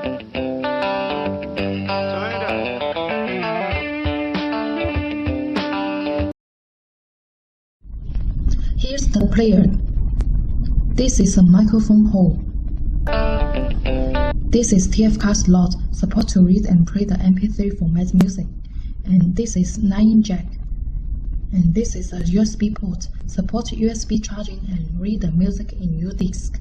Here's the player. This is a microphone hole. This is TF card slot, support to read and play the MP3 format music. And this is 9-in jack. And this is a USB port, support USB charging and read the music in your disc.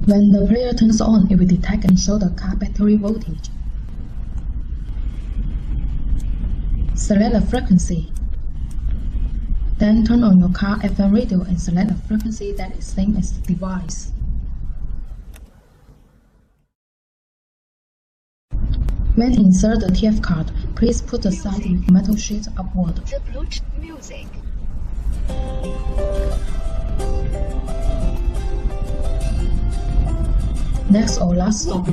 When the player turns on, it will detect and show the car battery voltage. Select the frequency. Then turn on your car FM radio and select a frequency that is same as the device. When insert the TF card, please put the side with metal sheet upward. The Bluetooth music. Next or last stop.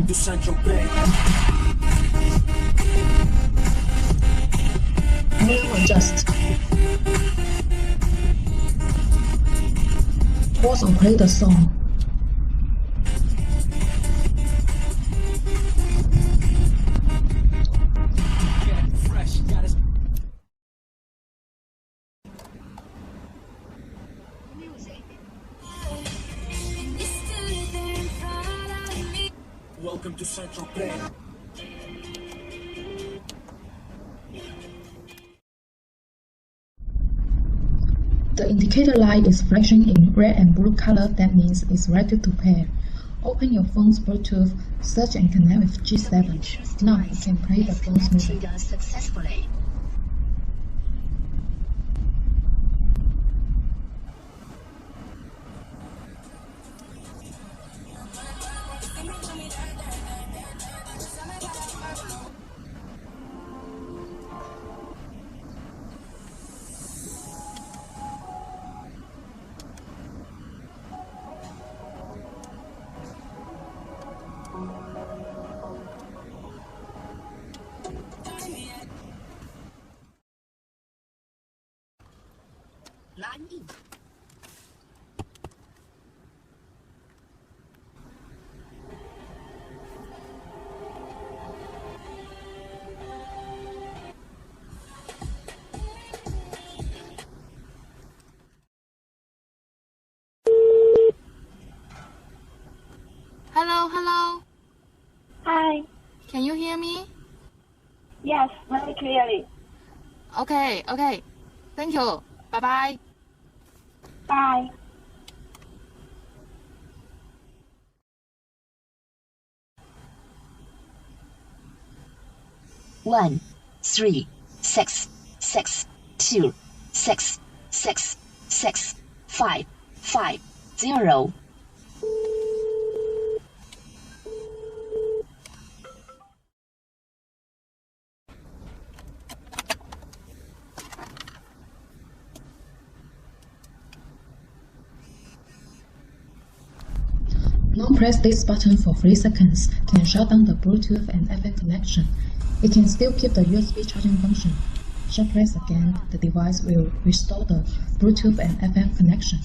Volume adjust. Pause or play the song. Music. Welcome to Central Bank. The indicator light is flashing in red and blue color. That means it's ready to pair. Open your phone's Bluetooth, search and connect with G7. Now you can play the phone's music. Successfully. Line in. Hello. Hi. Can you hear me? Yes, very clearly. Okay. Thank you. Bye-bye. Bye. 1, 3, 6, 6, 2, 6, 6, 6, 5, 5, 0. Now press this button for 3 seconds. Can shut down the Bluetooth and FM connection. It can still keep the USB charging function. Shut press again, the device will restore the Bluetooth and FM connection.